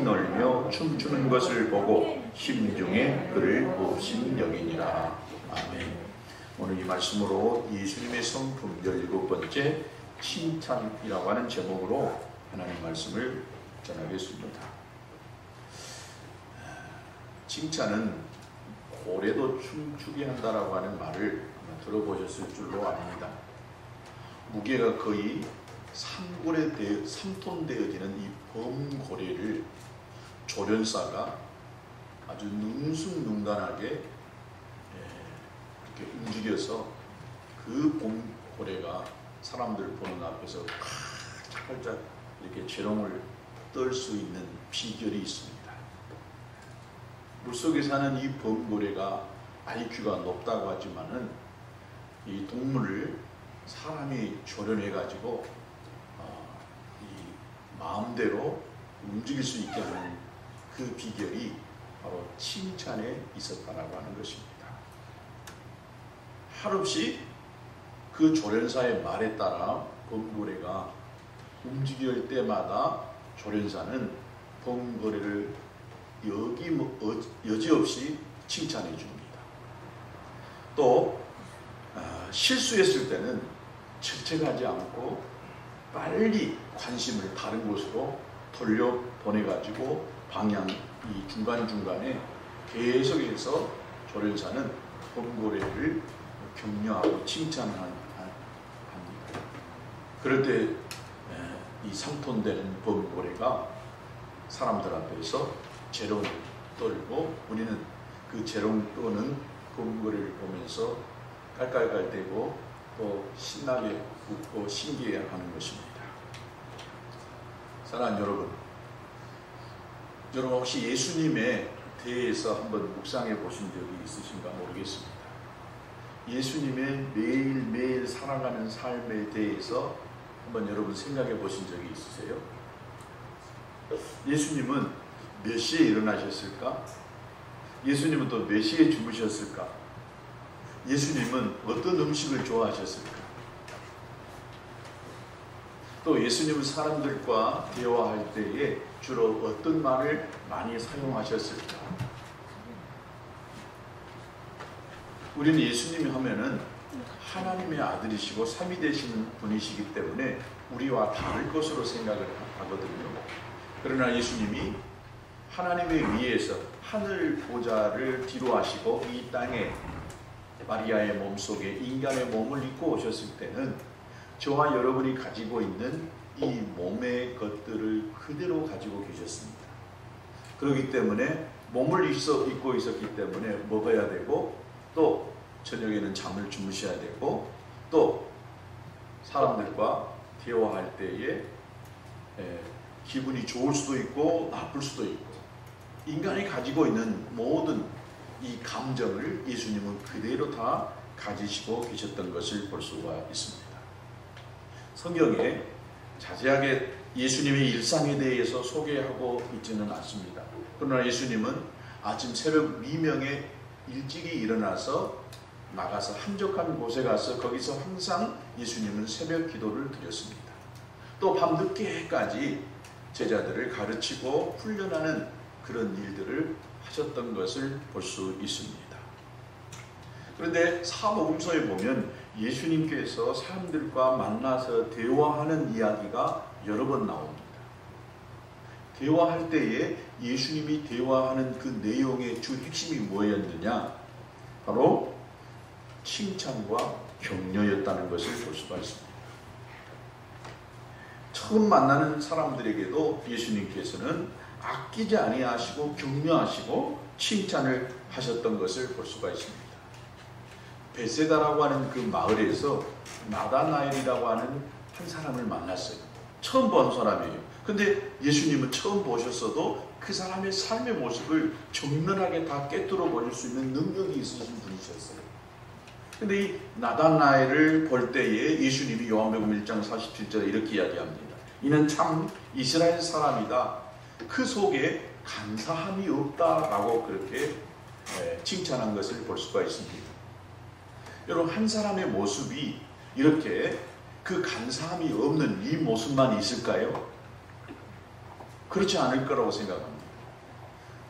놀며 춤추는 것을 보고 심중에 그를 몹시 여기니라. 아멘. 오늘 이 말씀으로 예수님의 성품 17번째 칭찬이라고 하는 제목으로 하나님 말씀을 전하겠습니다. 칭찬은 고래도 춤추게 한다라고 하는 말을 들어보셨을 줄로 압니다. 무게가 거의 3톤 되어지는 이 범고래를 조련사가 아주 능숙능단하게 이렇게 움직여서 그 범고래가 사람들 보는 앞에서 활짝 이렇게 재롱을 떨 수 있는 비결이 있습니다. 물속에 사는 이 범고래가 IQ가 높다고 하지만은 이 동물을 사람이 조련해 가지고 이 마음대로 움직일 수 있게 하는 그 비결이 바로 칭찬에 있었다라고 하는 것입니다. 한없이 그 조련사의 말에 따라 범고래가 움직일 때마다 조련사는 범고래를 여지없이 칭찬해 줍니다. 또 실수했을 때는 질책하지 않고 빨리 관심을 다른 곳으로 돌려보내가지고 방향 이 중간중간에 계속해서 조련사는 범고래를 격려하고 칭찬합니다. 그럴 때 이 3톤 되는 범고래가 사람들 앞에서 재롱을 떨고 우리는 그 재롱 떠는 범고래를 보면서 깔깔깔대고 또 신나게 웃고 신기해하는 것입니다. 사랑하는 여러분 혹시 예수님에 대해서 한번 묵상해 보신 적이 있으신가 모르겠습니다. 예수님의 매일매일 살아가는 삶에 대해서 한번 여러분 생각해 보신 적이 있으세요? 예수님은 몇 시에 일어나셨을까? 예수님은 또 몇 시에 주무셨을까? 예수님은 어떤 음식을 좋아하셨을까? 또 예수님은 사람들과 대화할 때에 주로 어떤 말을 많이 사용하셨을까? 우리는 예수님이 하면은 하나님의 아들이시고 삼위되신 분이시기 때문에 우리와 다를 것으로 생각을 하거든요. 그러나 예수님이 하나님의 위에서 하늘 보좌를 뒤로 하시고 이 땅에 마리아의 몸속에 인간의 몸을 입고 오셨을 때는 저와 여러분이 가지고 있는 이 몸의 것들을 그대로 가지고 계셨습니다. 그렇기 때문에 몸을 입고 있었기 때문에 먹어야 되고 또 저녁에는 잠을 주무셔야 되고 또 사람들과 대화할 때에 기분이 좋을 수도 있고 나쁠 수도 있고 인간이 가지고 있는 모든 이 감정을 예수님은 그대로 다 가지시고 계셨던 것을 볼 수가 있습니다. 성경에 자세하게 예수님의 일상에 대해서 소개하고 있지는 않습니다. 그러나 예수님은 아침 새벽 미명에 일찍이 일어나서 나가서 한적한 곳에 가서 거기서 항상 예수님은 새벽 기도를 드렸습니다. 또 밤늦게까지 제자들을 가르치고 훈련하는 그런 일들을 하셨던 것을 볼 수 있습니다. 그런데 사복음서에 보면 예수님께서 사람들과 만나서 대화하는 이야기가 여러 번 나옵니다. 대화할 때에 예수님이 대화하는 그 내용의 주 핵심이 뭐였느냐? 바로 칭찬과 격려였다는 것을 볼 수가 있습니다. 처음 만나는 사람들에게도 예수님께서는 아끼지 아니하시고 격려하시고 칭찬을 하셨던 것을 볼 수가 있습니다. 베세다라고 하는 그 마을에서 나다나엘이라고 하는 한 사람을 만났어요. 처음 본 사람이에요. 근데 예수님은 처음 보셨어도 그 사람의 삶의 모습을 정면하게 다 꿰뚫어 보실 수 있는 능력이 있으신 분이셨어요. 근데 이 나다나엘을 볼 때에 예수님이 요한복음 1장 47절에 이렇게 이야기합니다. 이는 참 이스라엘 사람이다. 그 속에 간사함이 없다라고 그렇게 칭찬한 것을 볼 수가 있습니다. 여러분, 한 사람의 모습이 이렇게 그 간사함이 없는 이 모습만 있을까요? 그렇지 않을 거라고 생각합니다.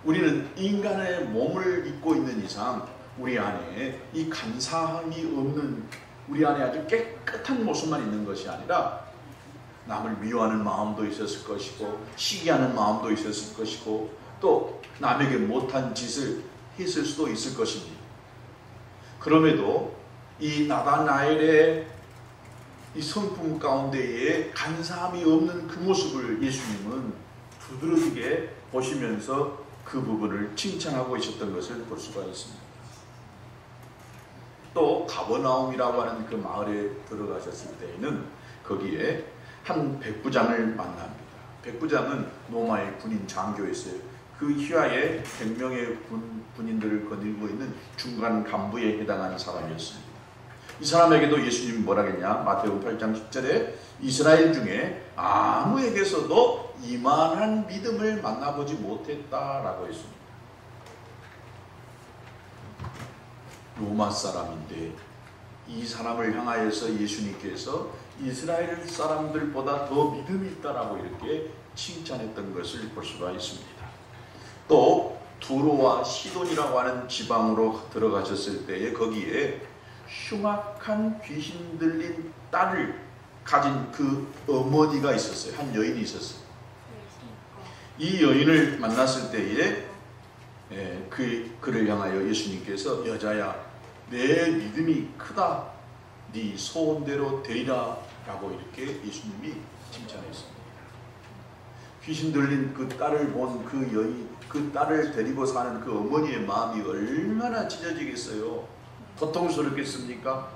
우리는 인간의 몸을 입고 있는 이상 우리 안에 이 간사함이 없는, 우리 안에 아주 깨끗한 모습만 있는 것이 아니라 남을 미워하는 마음도 있었을 것이고 시기하는 마음도 있었을 것이고 또 남에게 못한 짓을 했을 수도 있을 것입니다. 그럼에도 이 나다나엘의 이 성품 가운데에 간사함이 없는 그 모습을 예수님은 두드러지게 보시면서 그 부분을 칭찬하고 있었던 것을 볼 수가 있습니다. 또 가버나움이라고 하는 그 마을에 들어가셨을 때에는 거기에 한 백부장을 만납니다. 백부장은 로마의 군인 장교였어요. 그 휘하에 100명의 군인들을 거느리고 있는 중간 간부에 해당하는 사람이었습니다. 이 사람에게도 예수님이 뭐라겠냐? 마태복음 8장 10절에 이스라엘 중에 아무에게서도 이만한 믿음을 만나보지 못했다라고 했습니다. 로마 사람인데 이 사람을 향하여서 예수님께서 이스라엘 사람들보다 더 믿음이 있다라고 이렇게 칭찬했던 것을 볼 수가 있습니다. 또 두로와 시돈이라고 하는 지방으로 들어가셨을 때에 거기에 흉악한 귀신 들린 딸을 가진 그 어머니가 있었어요. 한 여인이 있었어요. 이 여인을 만났을 때에 그를 향하여 예수님께서 여자야 내 믿음이 크다 네 소원대로 되리라 라고 이렇게 예수님이 칭찬했습니다. 귀신 들린 그 딸을 본 그 여인, 그 딸을 데리고 사는 그 어머니의 마음이 얼마나 찢어지겠어요. 고통스럽겠습니까?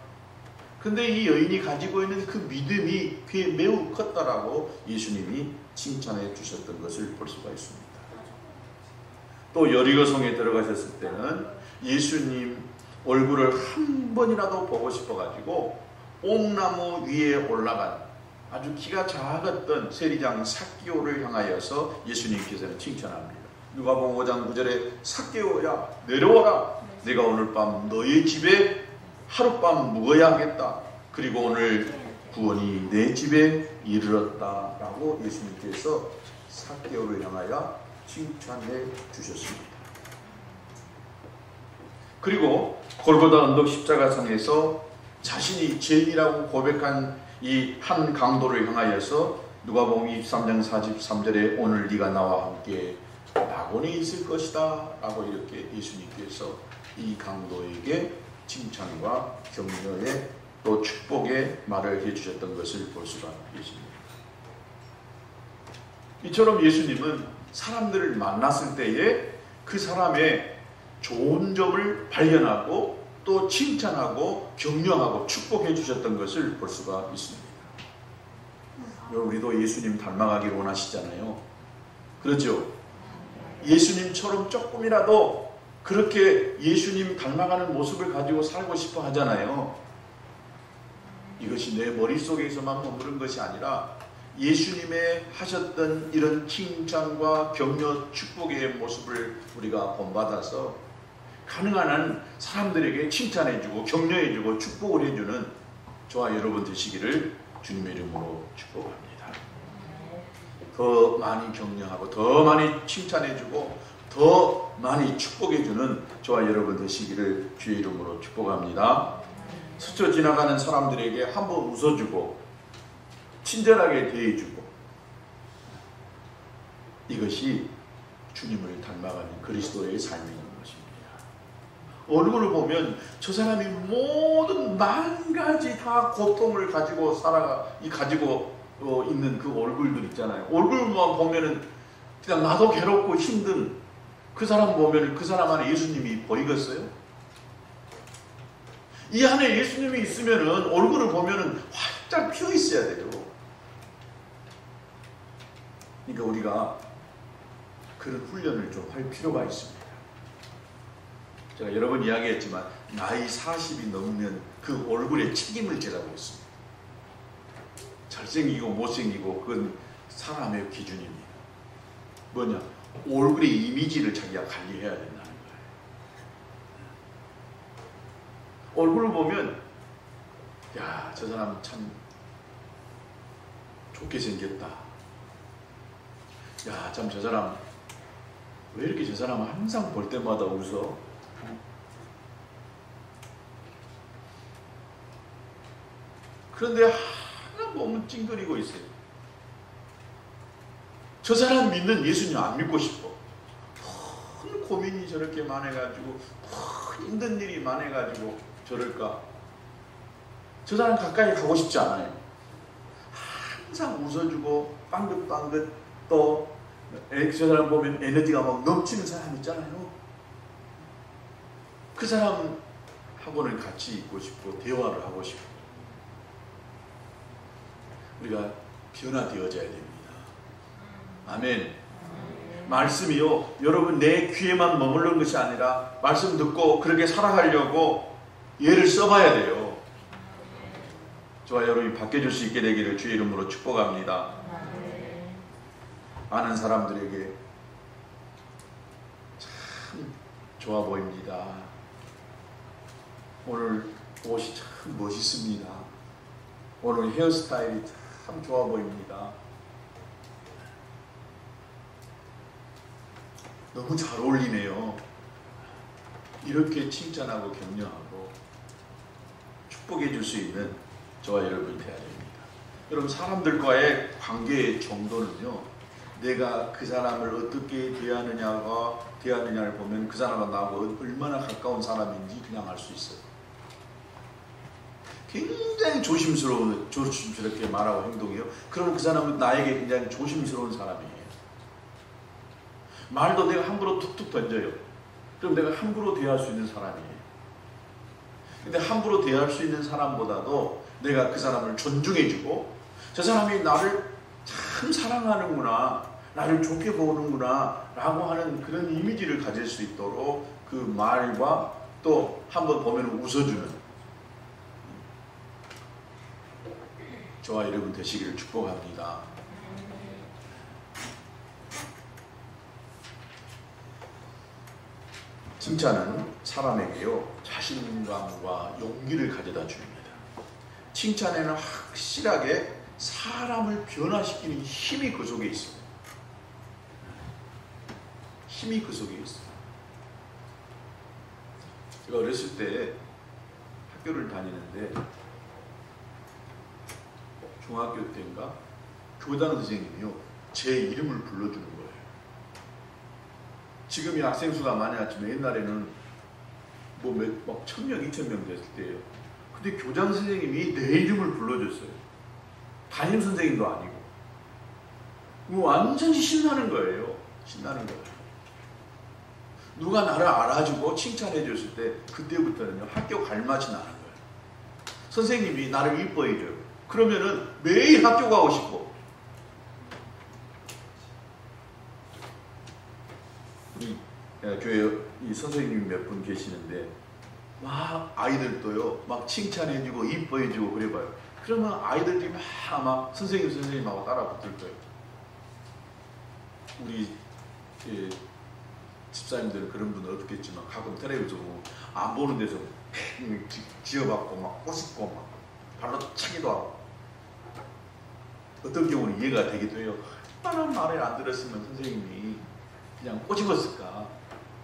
근데 이 여인이 가지고 있는 그 믿음이 그에 매우 컸다라고 예수님이 칭찬해 주셨던 것을 볼 수가 있습니다. 또 여리고성에 들어가셨을 때는 예수님 얼굴을 한 번이라도 보고 싶어가지고 옥나무 위에 올라간 아주 키가 작았던 세리장 삭개오를 향하여서 예수님께서는 칭찬합니다. 누가복음 5장 9절에 삭개오야 내려와라. 내가 오늘 밤 너의 집에 하룻밤 묵어야 하겠다. 그리고 오늘 구원이 내 집에 이르렀다 라고 예수님께서 삭개오를 향하여 칭찬해 주셨습니다. 그리고 골고다 언덕 십자가상에서 자신이 죄인이라고 고백한 이 한 강도를 향하여서 누가복음 23장 43절에 오늘 네가 나와 함께 낙원에 있을 것이다 라고 이렇게 예수님께서 이 강도에게 칭찬과 격려의 또 축복의 말을 해주셨던 것을 볼 수가 있습니다. 이처럼 예수님은 사람들을 만났을 때에 그 사람의 좋은 점을 발견하고 또 칭찬하고 격려하고 축복해 주셨던 것을 볼 수가 있습니다. 우리도 예수님 닮아가길 원하시잖아요. 그렇죠? 예수님처럼 조금이라도 그렇게 예수님 닮아가는 모습을 가지고 살고 싶어 하잖아요. 이것이 내 머릿속에서만 머무른 것이 아니라 예수님의 하셨던 이런 칭찬과 격려, 축복의 모습을 우리가 본받아서 가능한 한 사람들에게 칭찬해주고 격려해주고 축복을 해주는 저와 여러분 되시기를 주님의 이름으로 축복합니다. 더 많이 격려하고 더 많이 칭찬해주고 더 많이 축복해주는 저와 여러분 되시기를 주의 이름으로 축복합니다. 스쳐 지나가는 사람들에게 한번 웃어주고 친절하게 대해주고 이것이 주님을 닮아가는 그리스도의 삶인 것입니다. 얼굴을 보면 저 사람이 모든 만 가지 다 고통을 가지고 가지고 있는 그 얼굴들 있잖아요. 얼굴만 보면은 그냥 나도 괴롭고 힘든 그 사람 보면은 그 사람 안에 예수님이 보이겠어요? 이 안에 예수님이 있으면은 얼굴을 보면은 활짝 피어 있어야 돼요. 그러니까 우리가 그런 훈련을 좀 할 필요가 있습니다. 제가 여러 번 이야기했지만 나이 40이 넘으면 그 얼굴에 책임을 지라고 했습니다. 잘생기고 못생기고 그건 사람의 기준입니다. 뭐냐? 얼굴의 이미지를 자기가 관리해야 된다는 거예요. 얼굴을 보면 야, 저 사람 참 좋게 생겼다. 야, 참 저 사람 왜 이렇게 저 사람 항상 볼 때마다 웃어? 그런데 하나 몸은 찡그리고 있어요. 저 사람 믿는 예수님 안 믿고 싶어. 큰 고민이 저렇게 많아가지고, 큰 힘든 일이 많아가지고 저럴까? 저 사람 가까이 가고 싶지 않아요. 항상 웃어주고 빵긋빵긋 또 저 사람 보면 에너지가 막 넘치는 사람 있잖아요. 그 사람하고는 같이 있고 싶고 대화를 하고 싶고 우리가 변화되어져야 됩니다. 아멘. 말씀이요, 여러분 내 귀에만 머무르는 것이 아니라 말씀 듣고 그렇게 살아가려고 얘를 써봐야 돼요. 저와 여러분이 바뀌어질 수 있게 되기를 주의 이름으로 축복합니다. 아는 사람들에게 참 좋아 보입니다. 오늘 옷이 참 멋있습니다. 오늘 헤어스타일이 참 좋아 보입니다. 너무 잘 어울리네요. 이렇게 칭찬하고 격려하고 축복해 줄 수 있는 저와 여러분이 되어야 됩니다. 여러분 사람들과의 관계의 정도는요, 내가 그 사람을 어떻게 대하느냐를 보면 그 사람과 나하고 얼마나 가까운 사람인지 그냥 알 수 있어요. 굉장히 조심스럽게 말하고 행동해요. 그러면 그 사람은 나에게 굉장히 조심스러운 사람이에요. 말도 내가 함부로 툭툭 던져요. 그럼 내가 함부로 대할 수 있는 사람이에요. 근데 함부로 대할 수 있는 사람보다도 내가 그 사람을 존중해주고 저 사람이 나를 참 사랑하는구나, 나를 좋게 보는구나 라고 하는 그런 이미지를 가질 수 있도록 그 말과 또 한번 보면 웃어주는 저와 여러분 되시기를 축복합니다. 칭찬은 사람에게요, 자신감과 용기를 가져다 줍니다. 칭찬에는 확실하게 사람을 변화시키는 힘이 그 속에 있습니다. 힘이 그 속에 있어요. 제가 어렸을 때 학교를 다니는데 중학교 때인가 교장 선생님이요, 제 이름을 불러주는 거예요. 지금이 학생 수가 많이 왔지만 옛날에는 막 1000명, 2000명 됐을 때예요. 근데 교장 선생님이 내 이름을 불러줬어요. 담임 선생님도 아니고. 완전히 신나는 거예요. 신나는 거예요. 누가 나를 알아주고 칭찬해 줬을 때 그때부터는요, 학교 갈 맛이 나는 거예요. 선생님이 나를 이뻐해 줘요. 그러면은 매일 학교 가고 싶어. 우리 교회 이 선생님이 몇 분 계시는데 막 아이들도요 막 칭찬해주고 이뻐해주고 그래봐요. 그러면 아이들이 막 아마 선생님하고 따라 붙을 거예요. 우리 집사님들은 그런 분은 없겠지만 가끔 텔레비전 안 보는 데서 지어받고 막 꼬집고 막 발로 차기도 하고 어떤 경우는 이해가 되기도 해요. 얼마나 말을 안 들었으면 선생님이 그냥 꼬집었을까.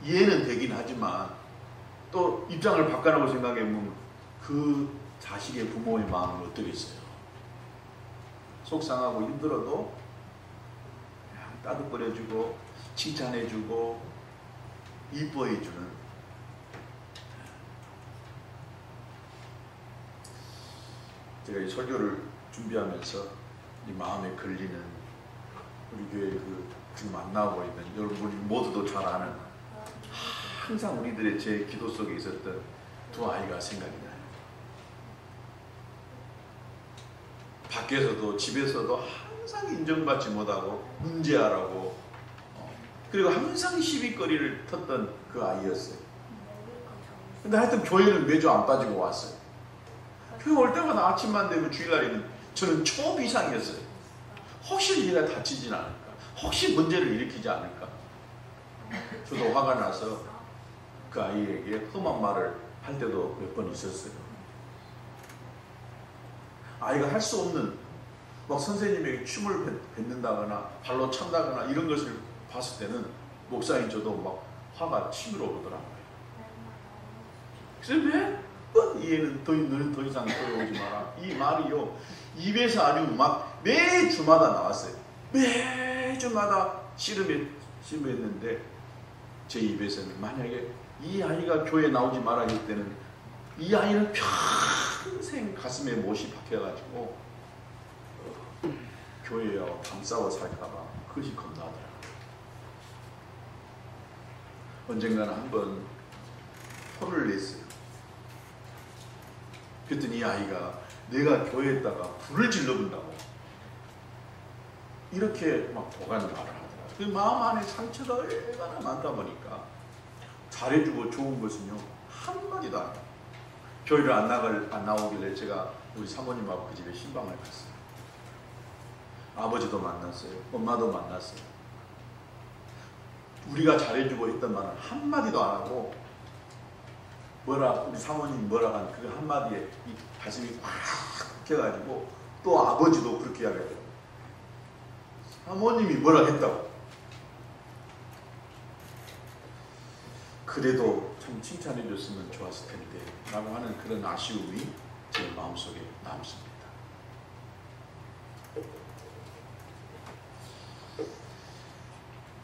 이해는 되긴 하지만 또 입장을 바꿔놓고 생각해보면 그 자식의 부모의 마음은 어떠겠어요. 속상하고 힘들어도 그냥 따뜻거려주고 칭찬해주고 이뻐해주는, 제가 이 설교를 준비하면서 이 마음에 걸리는 우리 교회 지금 안 나오고 있는 여러분 모두도 잘 아는 항상 우리들의 제 기도 속에 있었던 두 아이가 생각이 나요. 밖에서도 집에서도 항상 인정받지 못하고 문제아라고 그리고 항상 시비거리를 텄던 그 아이였어요. 근데 하여튼 교회는 매주 안 빠지고 왔어요. 교회 올 때마다 아침만 되면 주일날에는 저는 초비상이었어요. 혹시 얘가 다치진 않을까? 혹시 문제를 일으키지 않을까? 저도 화가 나서 그 아이에게 험한 말을 할 때도 몇 번 있었어요. 아이가 할 수 없는 막 선생님에게 춤을 뱉는다거나 발로 찬다거나 이런 것을 봤을 때는 목사인 저도 막 화가 치밀어 오더라고요. 그래서 매번 얘는 너는 더 이상 돌아오지 마라. 이 말이요 입에서 아주 막 매주마다 나왔어요. 매주마다 씨름했는데 제 입에서는 만약에 이 아이가 교회에 나오지 말아 할 때는 이 아이는 평생 가슴에 못이 박혀가지고 교회와 감싸워 살까봐 그것이 겁나더라고요. 언젠가는 한번 토를 냈어요. 그랬더니 이 아이가 내가 교회에다가 불을 질러본다고 이렇게 막 도가니 말을 하더라고요. 그 마음 안에 상처가 얼마나 많다 보니까 잘해주고 좋은 것은요 한마디도 안 해요. 교회를 안 나오길래 제가 우리 사모님하고 그 집에 신방을 갔어요. 아버지도 만났어요. 엄마도 만났어요. 우리가 잘해주고 있던 말은 한마디도 안 하고 우리 사모님 뭐라 한 그 한마디에 이 가슴이 확 켜가지고 또 아버지도 그렇게 이야기하더라고요. 사모님이 뭐라 했다고. 그래도 참 칭찬해 줬으면 좋았을 텐데 라고 하는 그런 아쉬움이 제 마음속에 남습니다.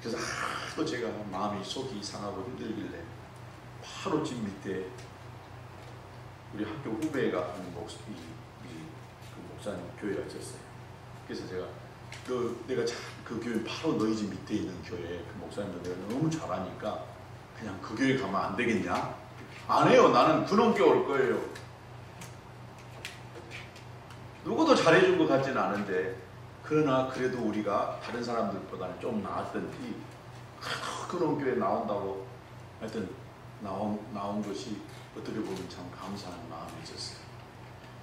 그래서 하도 제가 마음이 속이 이상하고 힘들길래 바로 집 밑에 우리 학교 후배가 하는 그 목사님 교회가 있었어요. 그래서 제가 내가 그 교회 바로 너희 집 밑에 있는 교회 그 목사님도 내가 너무 잘하니까 그냥 그 교회 가면 안 되겠냐? 안 해요. 나는 그놈께 올 거예요. 누구도 잘해준 것 같지는 않은데 그러나 그래도 우리가 다른 사람들보다는 좀 나았던지 그놈 교회 나온다고 하여튼 나온 것이 어떻게 보면 참 감사한 마음이 있었어요.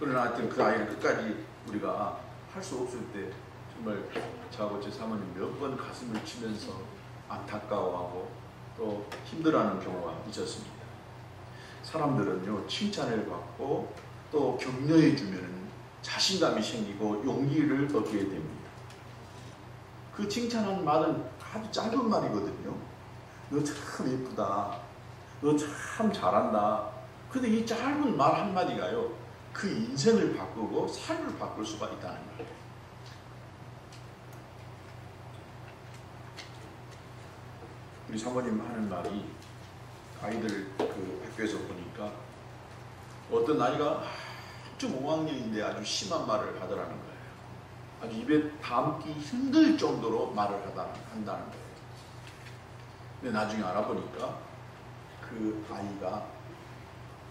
그러나 하여튼 그 아이를 끝까지 우리가 할 수 없을 때 정말 저하고 제 사모님 몇 번 가슴을 치면서 안타까워하고 또 힘들어하는 경우가 있었습니다. 사람들은요 칭찬을 받고 또 격려해 주면 자신감이 생기고 용기를 얻게 됩니다. 그 칭찬하는 말은 아주 짧은 말이거든요. 너 참 예쁘다. 너 참 잘한다. 근데 이 짧은 말 한마디가요 그 인생을 바꾸고 삶을 바꿀 수가 있다는 거예요. 우리 사모님 하는 말이 아이들 그 학교에서 보니까 어떤 아이가 아주 5학년인데 아주 심한 말을 하더라는 거예요. 아주 입에 담기 힘들 정도로 말을 한다는 거예요. 근데 나중에 알아보니까 그 아이가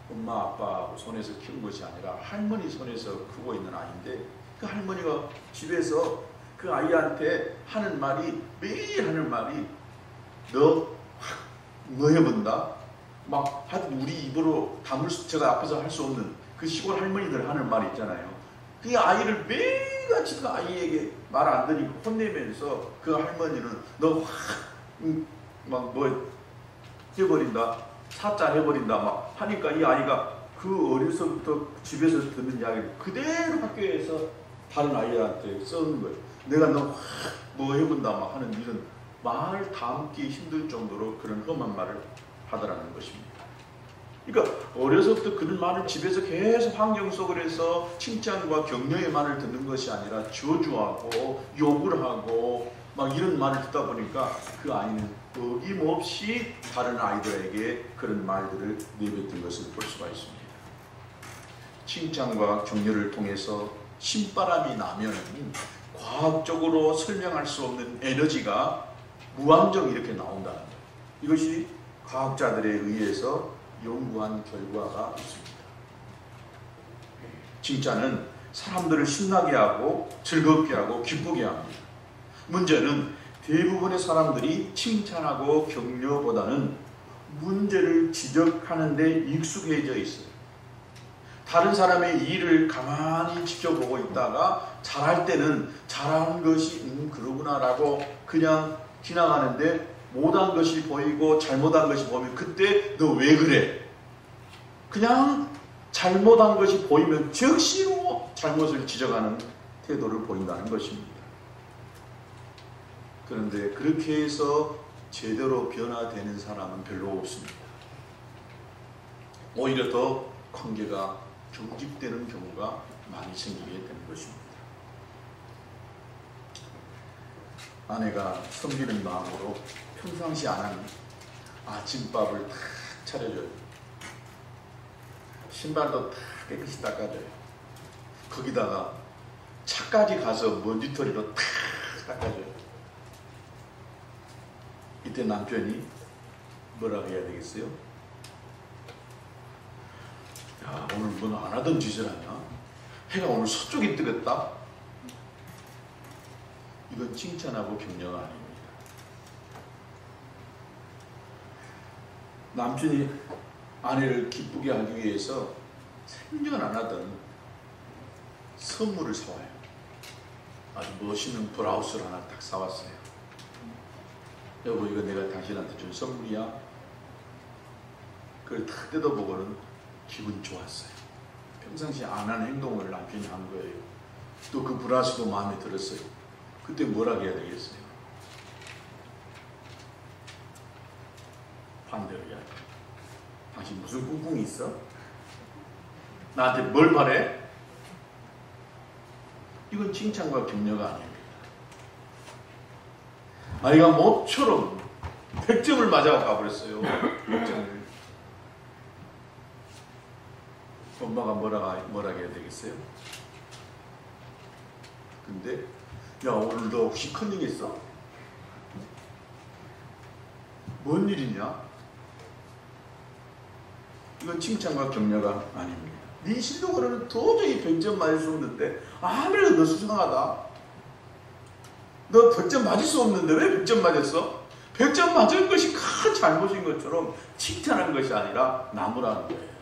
엄마 아빠 손에서 키운 것이 아니라 할머니 손에서 크고 있는 아이인데 그 할머니가 집에서 그 아이한테 하는 말이 매일 하는 말이 너 뭐 해본다? 막 하여튼 우리 입으로 제가 앞에서 할 수 없는 그 시골 할머니들 하는 말 있잖아요. 그 아이를 매일같이 그 아이에게 말 안 들으니까 혼내면서 그 할머니는 너 막 뭐 해버린다, 사짜 해버린다 막 하니까 이 아이가 그 어려서부터 집에서 듣는 이야기를 그대로 학교에서 다른 아이한테 써는 거예요. 내가 너 뭐 해본다 막 하는 이런 말 담기 힘들 정도로 그런 험한 말을 하더라는 것입니다. 그러니까 어려서부터 그런 말을 집에서 계속 환경 속에서 칭찬과 격려의 말을 듣는 것이 아니라 저주하고 욕을 하고 막 이런 말을 듣다 보니까 그 아이는 어김없이 다른 아이들에게 그런 말들을 내뱉은 것을 볼 수가 있습니다. 칭찬과 격려를 통해서 신바람이 나면 과학적으로 설명할 수 없는 에너지가 무한정 이렇게 나온다는 거예요. 이것이 과학자들에 의해서 연구한 결과가 있습니다. 칭찬은 사람들을 신나게 하고 즐겁게 하고 기쁘게 합니다. 문제는 대부분의 사람들이 칭찬하고 격려보다는 문제를 지적하는 데 익숙해져 있어요. 다른 사람의 일을 가만히 지켜보고 있다가 잘할 때는 잘하는 것이 그러구나 라고 그냥 지나가는데 못한 것이 보이고 잘못한 것이 보이면 그때 너 왜 그래? 그냥 잘못한 것이 보이면 즉시로 잘못을 지적하는 태도를 보인다는 것입니다. 그런데 그렇게 해서 제대로 변화되는 사람은 별로 없습니다. 오히려 더 관계가 경직되는 경우가 많이 생기게 되는 것입니다. 아내가 섬기는 마음으로 평상시 안 하는 아침밥을 탁 차려줘요. 신발도 탁 깨끗이 닦아줘요. 거기다가 차까지 가서 먼지털이로 탁 닦아줘요. 이때 남편이 뭐라고 해야 되겠어요? 야, 오늘 뭐 안 하던 짓을 하냐? 해가 오늘 서쪽이 뜨겠다? 이건 칭찬하고 격려가 아닙니다. 남편이 아내를 기쁘게 하기 위해서 생전 안 하던 선물을 사와요. 아주 멋있는 브라우스를 하나 딱 사왔어요. 여보, 이거 내가 당신한테 준 선물이야. 그걸 딱 뜯어보고는 기분 좋았어요. 평상시 안 하는 행동을 남편이 한 거예요. 또 그 브라우스도 마음에 들었어요. 그때 뭐라고 해야 되겠어요? 반대로 해야 돼. 당신 무슨 꿍꿍이 있어? 나한테 뭘 바래? 이건 칭찬과 격려가 아닙니다. 아이가 모처럼 100점을 맞아 가버렸어요. 100점을. 엄마가 뭐라고 해야 되겠어요? 근데 야, 오늘 너 혹시 컨닝 했어? 뭔 일이냐? 이건 칭찬과 격려가 아닙니다. 네 실력으로는 도저히 100점 맞을 수 없는데 아무래도 너 수상하다. 너 100점 맞을 수 없는데 왜 100점 맞았어? 100점 맞을 것이 큰 잘못인 것처럼 칭찬하는 것이 아니라 나무라는 거예요.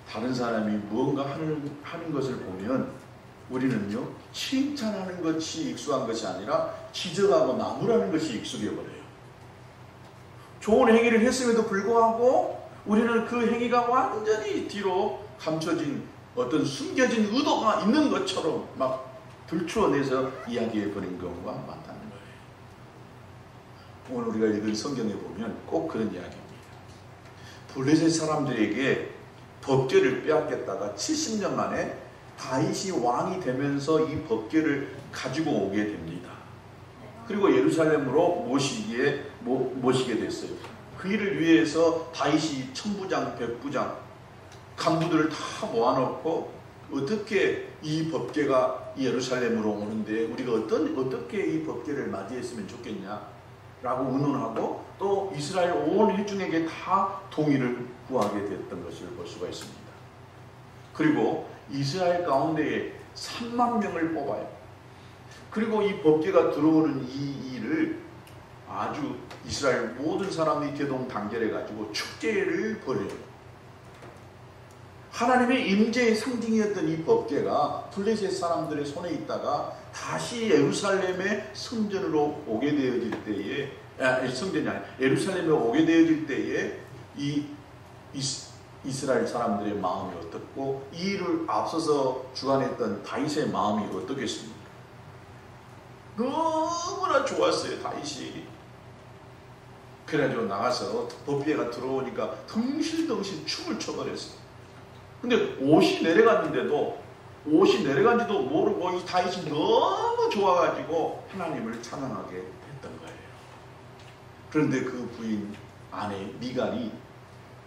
다른 사람이 무언가 하는 것을 보면 우리는요, 칭찬하는 것이 익숙한 것이 아니라 지적하고 나무라는 것이 익숙해버려요. 좋은 행위를 했음에도 불구하고 우리는 그 행위가 완전히 뒤로 감춰진 어떤 숨겨진 의도가 있는 것처럼 막 들추어내서 이야기해버린 경우가 많다는 거예요. 오늘 우리가 읽은 성경에 보면 꼭 그런 이야기입니다. 블레셋 사람들에게 법궤를 빼앗겼다가 70년 만에 다윗이 왕이 되면서 이 법궤를 가지고 오게 됩니다. 그리고 예루살렘으로 모시게 됐어요. 그 일을 위해서 다윗이 천부장, 백부장, 간부들을 다 모아놓고 어떻게 이 법궤가 예루살렘으로 오는데 우리가 어떻게 이 법궤를 맞이했으면 좋겠냐 라고 의논하고 또 이스라엘 온 회중에게 다 동의를 구하게 됐던 것을 볼 수가 있습니다. 그리고 이스라엘 가운데에 3만 명을 뽑아요. 그리고 이 법궤가 들어오는 이 일을 아주 이스라엘 모든 사람이 대동단결해 가지고 축제를 벌여요. 하나님의 임재의 상징이었던 이 법궤가 블레셋 사람들의 손에 있다가 다시 예루살렘의 성전으로 오게 되어질 때에, 성전이 아니라 예루살렘에 오게 되어질 때에 이 이스라엘 사람들의 마음이 어떻고 이 일을 앞서서 주관했던 다윗의 마음이 어떻겠습니까? 너무나 좋았어요, 다윗이. 그래가지고 나가서 법궤가 들어오니까 덩실덩실 춤을 춰버렸어요. 근데 옷이 내려갔는지도 모르고 이 다윗이 너무 좋아가지고 하나님을 찬양하게 했던 거예요. 그런데 그 부인 아내 미갈이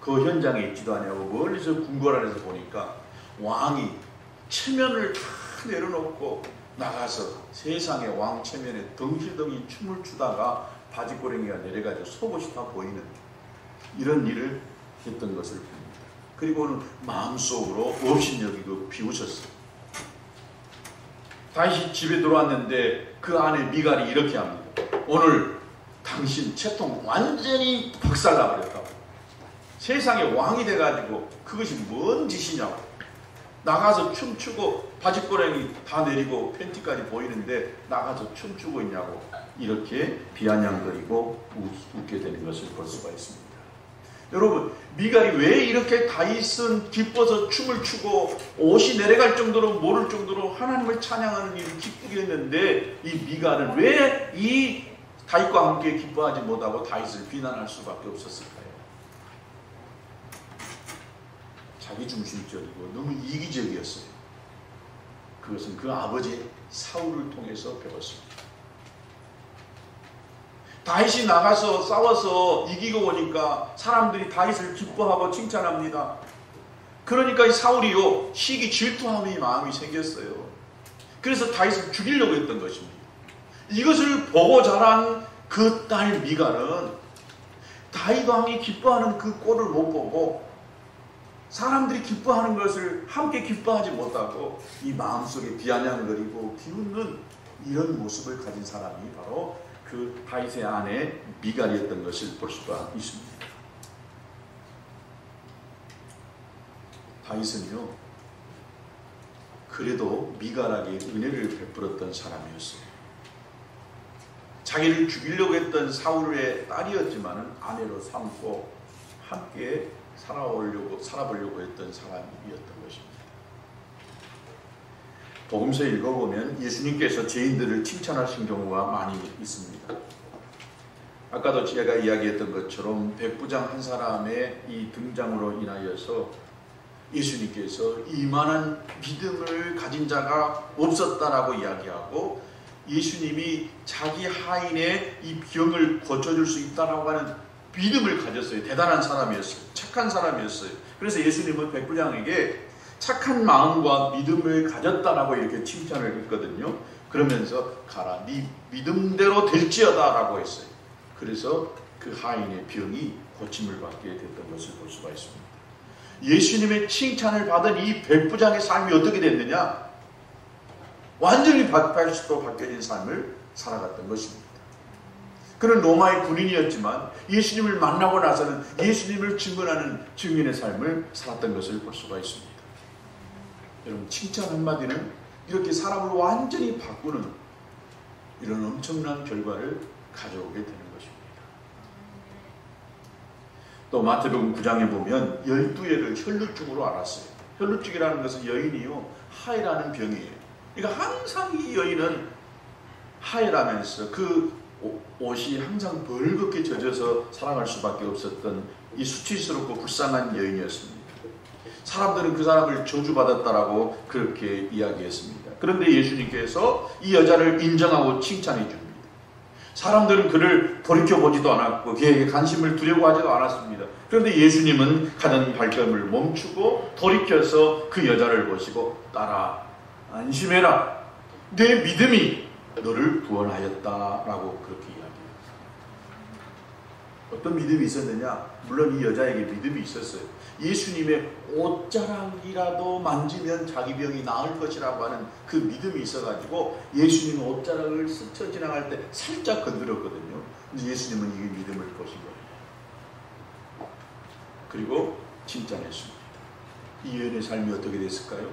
그 현장에 있지도 않냐고 멀리서 궁궐안에서 보니까 왕이 체면을 다 내려놓고 나가서 세상의 왕 체면에 덩실덩실 춤을 추다가 바지꼬랭이가 내려가지고 속옷이 다 보이는 이런 일을 했던 것을 봅니다. 그리고는 마음속으로 업신여기고 비웃었어요. 다시 집에 들어왔는데 그 아내 미갈이 이렇게 합니다. 오늘 당신 채통 완전히 박살나버렸다고. 세상에 왕이 돼가지고 그것이 뭔 짓이냐고. 나가서 춤추고 바지꼬랭이 다 내리고 팬티까지 보이는데 나가서 춤추고 있냐고 이렇게 비아냥거리고 웃게 되는 것을 볼 수가 있습니다. 여러분, 미갈이 왜 이렇게 다윗은 기뻐서 춤을 추고 옷이 내려갈 정도로 모를 정도로 하나님을 찬양하는 일을 기쁘게 했는데, 이 미갈은 왜 이 다윗과 함께 기뻐하지 못하고 다윗을 비난할 수밖에 없었을까요? 자기 중심적이고 너무 이기적이었어요. 그것은 그 아버지 사울을 통해서 배웠습니다. 다윗이 나가서 싸워서 이기고 오니까 사람들이 다윗을 기뻐하고 칭찬합니다. 그러니까 이 사울이요, 시기 질투함의 마음이 생겼어요. 그래서 다윗을 죽이려고 했던 것입니다. 이것을 보고 자란 그 딸 미갈은 다윗 왕이 기뻐하는 그 꼴을 못 보고 사람들이 기뻐하는 것을 함께 기뻐하지 못하고 이 마음속에 비아냥거리고 비웃는 이런 모습을 가진 사람이 바로 그 다윗의 아내 미갈이었던 것을 볼 수가 있습니다. 다윗은요, 그래도 미갈에게 은혜를 베풀었던 사람이었어요. 자기를 죽이려고 했던 사울의 딸이었지만 아내로 삼고 함께 살아보려고 했던 사람이었던 것입니다. 복음서 읽어보면 예수님께서 죄인들을 칭찬하신 경우가 많이 있습니다. 아까도 제가 이야기했던 것처럼 백부장 한 사람의 이 등장으로 인하여서 예수님께서 이만한 믿음을 가진 자가 없었다라고 이야기하고, 예수님이 자기 하인의 이 병을 고쳐줄 수 있다라고 하는 믿음을 가졌어요. 대단한 사람이었어요. 착한 사람이었어요. 그래서 예수님은 백부장에게 착한 마음과 믿음을 가졌다라고 이렇게 칭찬을 했거든요. 그러면서 가라, 네 믿음대로 될지어다 라고 했어요. 그래서 그 하인의 병이 고침을 받게 됐던 것을 볼 수가 있습니다. 예수님의 칭찬을 받은 이 백부장의 삶이 어떻게 됐느냐? 완전히 180도 바뀌어진 삶을 살아갔던 것입니다. 그는 로마의 군인이었지만 예수님을 만나고 나서는 예수님을 증언하는 증인의 삶을 살았던 것을 볼 수가 있습니다. 여러분, 칭찬 한마디는 이렇게 사람을 완전히 바꾸는 이런 엄청난 결과를 가져오게 되는 것입니다. 또 마태복음 9장에 보면 12해를 혈루증으로 앓았어요. 혈루증이라는 것은 여인이요, 하해라는 병이에요. 그러니까 항상 이 여인은 하해라면서 그 옷이 항상 벌겋게 젖어서 살아갈 수밖에 없었던 이 수치스럽고 불쌍한 여인이었습니다. 사람들은 그 사람을 저주받았다라고 그렇게 이야기했습니다. 그런데 예수님께서 이 여자를 인정하고 칭찬해 줍니다. 사람들은 그를 돌이켜보지도 않았고 그에게 관심을 두려고 하지도 않았습니다. 그런데 예수님은 가는 발걸음을 멈추고 돌이켜서 그 여자를 보시고 따라 안심해라, 내 믿음이 너를 구원하였다라고 그렇게 이야기합니다. 어떤 믿음이 있었느냐? 물론 이 여자에게 믿음이 있었어요. 예수님의 옷자락이라도 만지면 자기 병이 나을 것이라고 하는 그 믿음이 있어가지고 예수님 옷자락을 스쳐 지나갈 때 살짝 건드렸거든요. 근데 예수님은 이 믿음을 보신 거예요. 그리고 칭찬했습니다. 이 여인의 삶이 어떻게 됐을까요?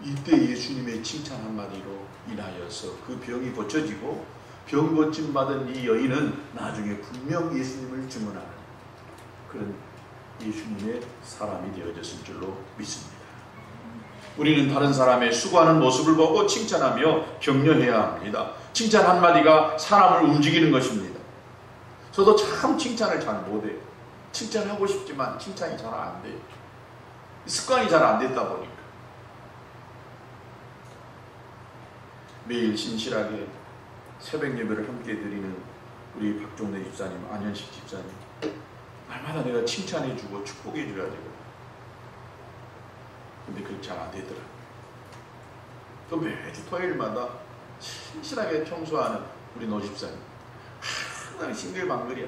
이때 예수님의 칭찬 한마디로 인하여서 그 병이 고쳐지고 병 고침 받은 이 여인은 나중에 분명 예수님을 증언하는 그런 예수님의 사람이 되어졌을 줄로 믿습니다. 우리는 다른 사람의 수고하는 모습을 보고 칭찬하며 격려해야 합니다. 칭찬 한마디가 사람을 움직이는 것입니다. 저도 참 칭찬을 잘 못해요. 칭찬하고 싶지만 칭찬이 잘 안 돼요. 습관이 잘 안 됐다 보니까. 매일 신실하게 새벽 예배를 함께 드리는 우리 박종래 집사님, 안현식 집사님, 날마다 내가 칭찬해주고 축복해줘야 되거든. 근데 그게 잘 안 되더라. 또 매주 토요일마다 신실하게 청소하는 우리 노 집사님, 항상 싱글방글이야.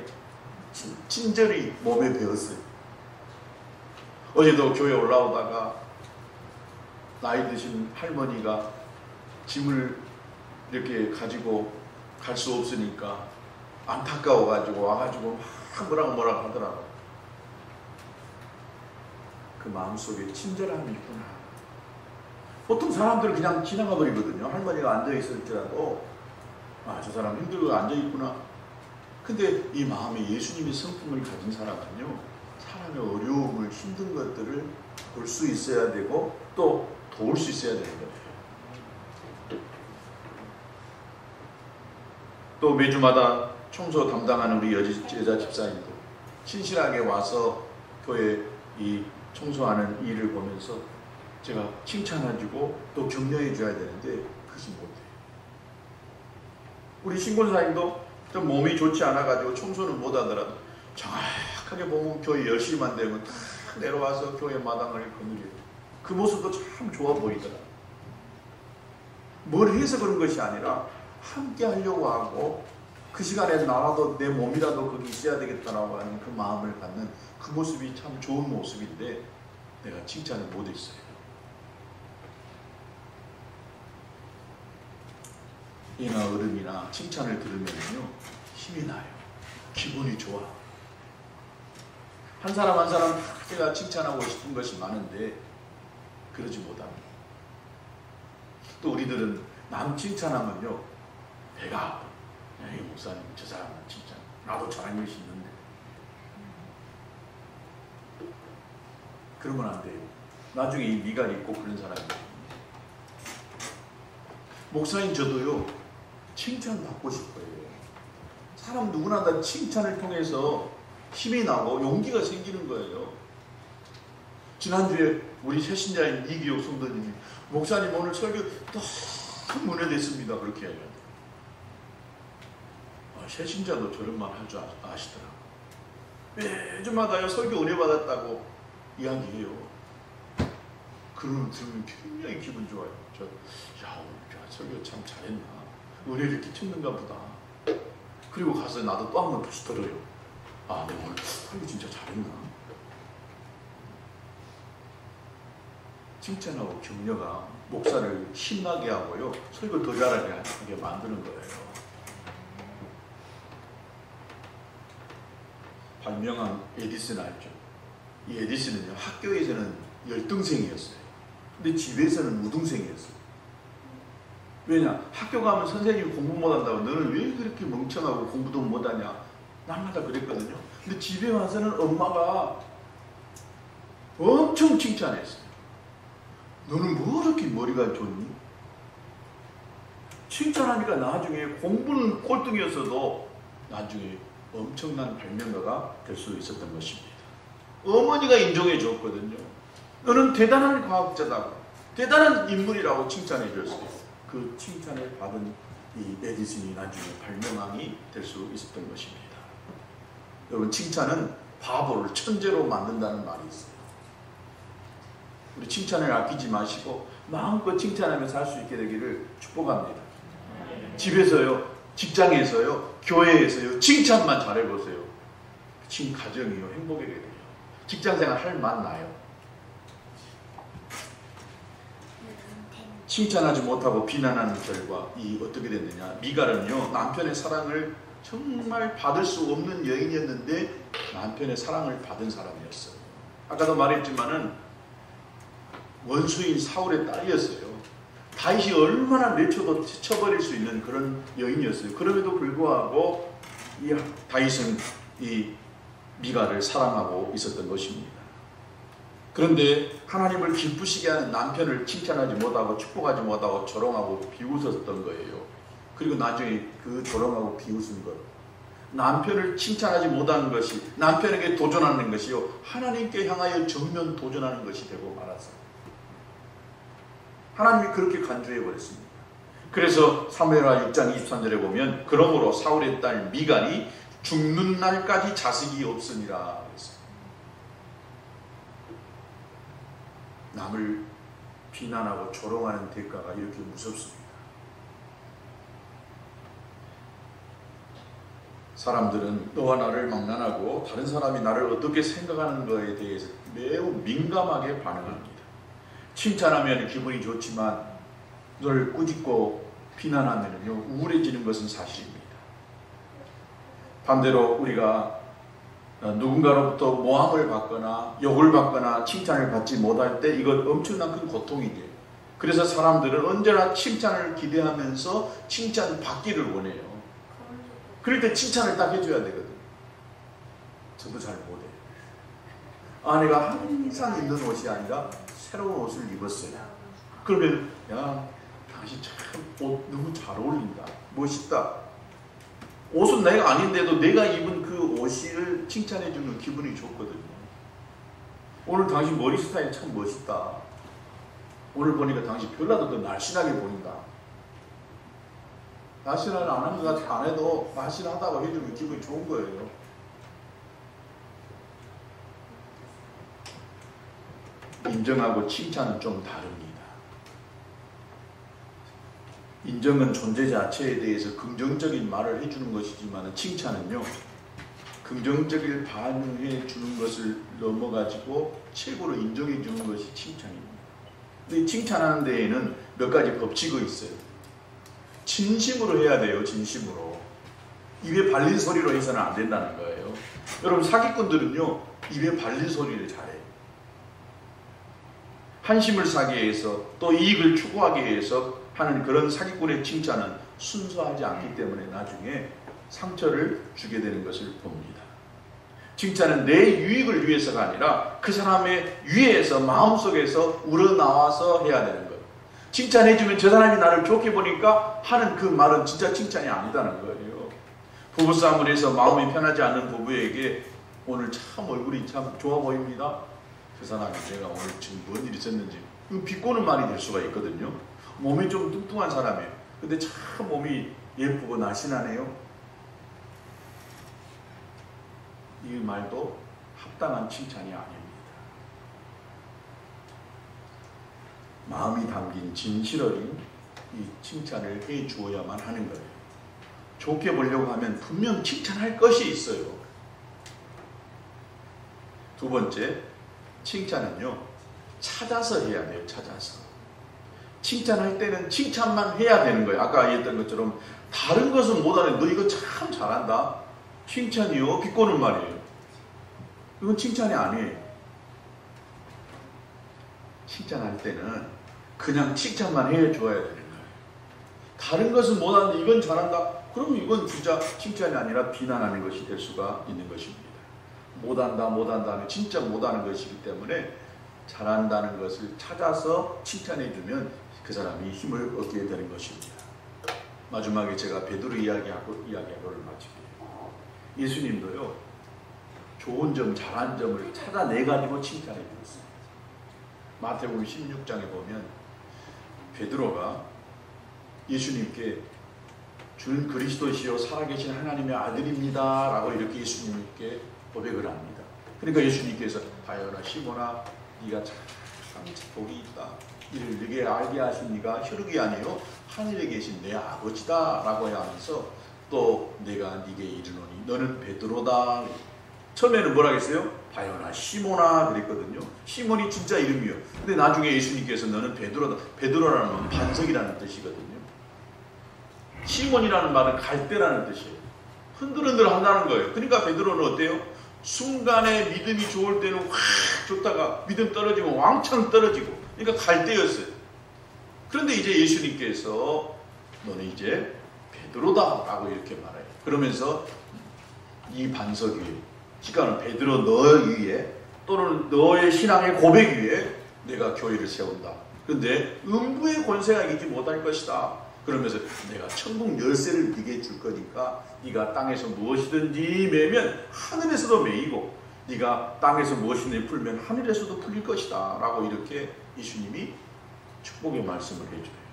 친절히 몸에 배웠어요. 어제도 교회 올라오다가 나이 드신 할머니가 짐을 이렇게 가지고 갈 수 없으니까 안타까워가지고 와가지고 막 뭐라고 하더라고. 그 마음속에 친절함이 있구나. 보통 사람들은 그냥 지나가 버리거든요. 할머니가 앉아있을지라도 아, 저 사람 힘들고 앉아있구나. 근데 이 마음에 예수님의 성품을 가진 사람은요, 사람의 어려움을, 힘든 것들을 볼 수 있어야 되고 또 도울 수 있어야 되는 거예요. 또 매주마다 청소 담당하는 우리 여자 집사님도 신실하게 와서 교회 이 청소하는 일을 보면서 제가 칭찬해주고 또 격려해 줘야 되는데 그것이 못해요. 우리 신권사님도 좀 몸이 좋지 않아가지고 청소는 못하더라도 정확하게 보면 교회 10시만 되면 딱 내려와서 교회 마당을 거느려요. 그 모습도 참 좋아 보이더라. 뭘 해서 그런 것이 아니라 함께 하려고 하고 그 시간에 나라도 내 몸이라도 거기 있어야 되겠다라고 하는 그 마음을 갖는 그 모습이 참 좋은 모습인데 내가 칭찬을 못했어요. 이나 어른이나 칭찬을 들으면요 힘이 나요. 기분이 좋아. 한 사람 한 사람 제가 칭찬하고 싶은 것이 많은데 그러지 못합니다. 또 우리들은 남 칭찬하면요 배가 아파. 이 목사님 저 사람은 칭찬 나도 잘한 것이 있는데 그러면 안 돼요. 나중에 이 미간이 있고 그런 사람이에요. 목사님 저도요 칭찬 받고 싶어요. 사람 누구나 다 칭찬을 통해서 힘이 나고 용기가 생기는 거예요. 지난주에 우리 새신자인 이기옥 성도님이 목사님 오늘 설교 너무 은혜됐습니다 그렇게 얘기해요. 새신자도 저런 말 할 줄 아시더라고요. 매주마다요 설교 은혜 받았다고 이야기해요. 그러면 들으면 굉장히 기분 좋아요. 오늘 설교 참 잘했나. 은혜를 끼쳤는가 보다. 그리고 가서 나도 또 한 번 다시 들어요. 내가 오늘 설교 진짜 잘했나. 칭찬하고 격려가 목사를 신나게 하고요. 설교 더 잘하게 하게 만드는 거예요. 발명한 에디슨 알죠? 이 에디슨은요 학교에서는 열등생이었어요. 근데 집에서는 우등생이었어요. 왜냐? 학교 가면 선생님이 공부 못한다고 너는 왜 그렇게 멍청하고 공부도 못하냐 날마다 그랬거든요. 근데 집에 와서는 엄마가 엄청 칭찬했어요. 너는 뭐 그렇게 머리가 좋니? 칭찬하니까 나중에 공부는 꼴등이었어도 나중에 엄청난 발명가가 될 수 있었던 것입니다. 어머니가 인정해 줬거든요. 너는 대단한 과학자다, 대단한 인물이라고 칭찬해 줬어요. 그 칭찬을 받은 이 에디슨이 나중에 발명왕이 될 수 있었던 것입니다. 여러분 칭찬은 바보를 천재로 만든다는 말이 있어요. 우리 칭찬을 아끼지 마시고 마음껏 칭찬하면서 할 수 있게 되기를 축복합니다. 집에서요, 직장에서요, 교회에서요, 칭찬만 잘해보세요. 가정이요, 행복하게 돼요. 직장생활 할 맛 나요. 칭찬하지 못하고 비난하는 결과 이 어떻게 됐느냐. 미갈은요 남편의 사랑을 정말 받을 수 없는 여인이었는데 남편의 사랑을 받은 사람이었어요. 아까도 말했지만은 원수인 사울의 딸이었어요. 다윗이 얼마나 내쳐도 쳐버릴 수 있는 그런 여인이었어요. 그럼에도 불구하고 이 다윗은 이 미갈을 사랑하고 있었던 것입니다. 그런데 하나님을 기쁘시게 하는 남편을 칭찬하지 못하고 축복하지 못하고 조롱하고 비웃었던 거예요. 그리고 나중에 그 조롱하고 비웃은 것, 남편을 칭찬하지 못하는 것이, 남편에게 도전하는 것이요 하나님께 향하여 정면 도전하는 것이 되고 말았어요. 하나님이 그렇게 간주해 버렸습니다. 그래서 사무엘하 6장 23절에 보면 그러므로 사울의 딸 미갈이 죽는 날까지 자식이 없으니라 그랬어요. 남을 비난하고 조롱하는 대가가 이렇게 무섭습니다. 사람들은 너와 나를 망난하고 다른 사람이 나를 어떻게 생각하는 것에 대해서 매우 민감하게 반응합니다. 칭찬하면 기분이 좋지만 널 꾸짖고 비난하면요 우울해지는 것은 사실입니다. 반대로 우리가 누군가로부터 모함을 받거나 욕을 받거나 칭찬을 받지 못할 때 이건 엄청난 큰 고통이 돼요. 그래서 사람들은 언제나 칭찬을 기대하면서 칭찬 받기를 원해요. 그럴 때 칭찬을 딱 해줘야 되거든. 저도 잘 못해요. 아내가 항상 입는 옷이 아니라 새로운 옷을 입었어요. 그러면 야, 당신 참 옷 너무 잘 어울린다. 멋있다. 옷은 내가 아닌데도 내가 입은 그 옷을 칭찬해주는 기분이 좋거든요. 오늘 당신 머리 스타일 참 멋있다. 오늘 보니까 당신 별나도 더 날씬하게 보인다. 날씬을 안 하는 것 같아. 안 해도 날씬하다고 해주면 기분이 좋은 거예요. 인정하고 칭찬은 좀 다릅니다. 인정은 존재 자체에 대해서 긍정적인 말을 해주는 것이지만 칭찬은요, 긍정적인 반응해 주는 것을 넘어가지고 최고로 인정해 주는 것이 칭찬입니다. 근데 칭찬하는 데에는 몇 가지 법칙이 있어요. 진심으로 해야 돼요. 진심으로. 입에 발린 소리로 해서는 안 된다는 거예요. 여러분, 사기꾼들은요, 입에 발린 소리를 잘해요. 한심을 사기 위해서 또 이익을 추구하기 위해서 하는 그런 사기꾼의 칭찬은 순수하지 않기 때문에 나중에 상처를 주게 되는 것을 봅니다. 칭찬은 내 유익을 위해서가 아니라 그 사람의 위에서 마음속에서 우러나와서 해야 되는 거예요. 칭찬해주면 저 사람이 나를 좋게 보니까 하는 그 말은 진짜 칭찬이 아니다는 거예요. 부부싸움을 해서 마음이 편하지 않는 부부에게 오늘 참 얼굴이 참 좋아 보입니다. 그 사람이 내가 오늘 지금 뭔 일이 있었는지 비꼬는 말이 될 수가 있거든요. 몸이 좀 뚱뚱한 사람이에요. 근데 참 몸이 예쁘고 날씬하네요. 이 말도 합당한 칭찬이 아닙니다. 마음이 담긴 진실 어린 이 칭찬을 해 주어야만 하는 거예요. 좋게 보려고 하면 분명 칭찬할 것이 있어요. 두 번째, 칭찬은요, 찾아서 해야 돼요. 찾아서. 칭찬할 때는 칭찬만 해야 되는 거예요. 아까 얘기했던 것처럼 다른 것은 못하네. 너 이거 참 잘한다. 칭찬이요? 비꼬는 말이에요. 이건 칭찬이 아니에요. 칭찬할 때는 그냥 칭찬만 해줘야 되는 거예요. 다른 것은 못하는데 이건 잘한다? 그럼 이건 진짜 칭찬이 아니라 비난하는 것이 될 수가 있는 것입니다. 못한다 하면 진짜 못하는 것이기 때문에 잘한다는 것을 찾아서 칭찬해주면 그 사람이 힘을 얻게 되는 것입니다. 마지막에 제가 베드로 이야기하고를 마칠게요. 예수님도요, 좋은 점, 잘한 점을 찾아내가지고 칭찬해 주셨어요. 마태복음 16장에 보면 베드로가 예수님께 주는 그리스도시요 살아계신 하나님의 아들입니다 라고 이렇게 예수님께 고백을 합니다. 그러니까 예수님께서 바요나 시몬아, 네가 참 복이 있다. 이를 네게 알게 하신 네가 혈육이 아니요 하늘에 계신 내 아버지다 라고 하면서 또 내가 네게 이르노니 너는 베드로다. 처음에는 뭐라 했어요? 바요나 시몬아 그랬거든요. 시몬이 진짜 이름이요. 근데 나중에 예수님께서 너는 베드로다. 베드로라는 건 반석이라는 뜻이거든요. 시몬이라는 말은 갈대라는 뜻이에요. 흔들흔들 한다는 거예요. 그러니까 베드로는 어때요? 순간에 믿음이 좋을 때는 확 좋다가 믿음 떨어지면 왕창 떨어지고, 그러니까 갈대였어요. 그런데 이제 예수님께서 너는 이제 베드로다 라고 이렇게 말해요. 그러면서 이 반석 위에, 그러니까 베드로 너 위에 또는 너의 신앙의 고백 위에 내가 교회를 세운다. 그런데 음부의 권세가 이기지 못할 것이다. 그러면서 내가 천국 열쇠를 네게 줄 거니까 네가 땅에서 무엇이든지 매면 하늘에서도 매이고 네가 땅에서 무엇이든지 풀면 하늘에서도 풀릴 것이다 라고 이렇게 예수님이 축복의 말씀을 해줘요.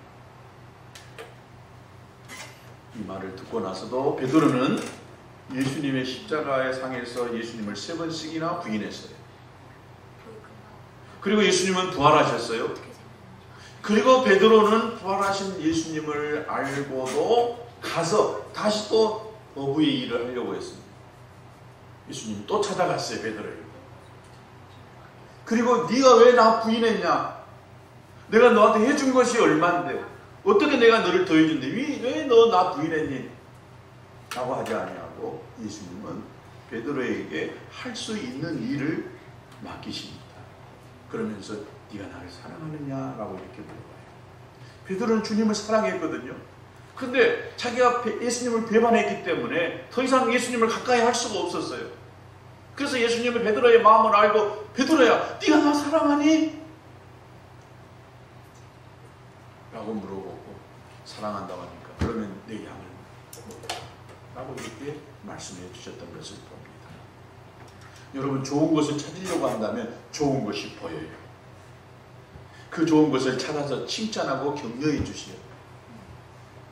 이 말을 듣고 나서도 베드로는 예수님의 십자가의 상에서 예수님을 3번씩이나 부인했어요. 그리고 예수님은 부활하셨어요. 그리고 베드로는 부활하신 예수님을 알고도 가서 다시 또 어부의 일을 하려고 했습니다. 예수님이 또 찾아갔어요. 베드로에게. 그리고 네가 왜 나 부인했냐? 내가 너한테 해준 것이 얼마인데 어떻게 내가 너를 더해준대? 왜 너 나 부인했니? 라고 하지 아니하고 예수님은 베드로에게 할 수 있는 일을 맡기십니다. 그러면서 네가 나를 사랑하느냐? 라고 이렇게 물어봐요. 베드로는 주님을 사랑했거든요. 근데 자기가 예수님을 배반했기 때문에 더 이상 예수님을 가까이 할 수가 없었어요. 그래서 예수님이 베드로의 마음을 알고 베드로야 네가 나 사랑하니? 라고 물어보고 사랑한다고 하니까 그러면 내 양을 먹어라 라고 이렇게 말씀해 주셨던 것을 봅니다. 여러분 좋은 것을 찾으려고 한다면 좋은 것이 보여요. 그 좋은 것을 찾아서 칭찬하고 격려해 주시오.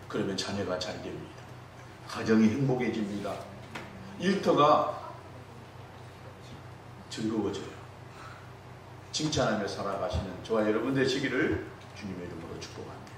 그러면 자녀가 잘 됩니다. 가정이 행복해집니다. 일터가 즐거워져요. 칭찬하며 살아가시는 저와 여러분 되시기를 주님의 이름으로 축복합니다.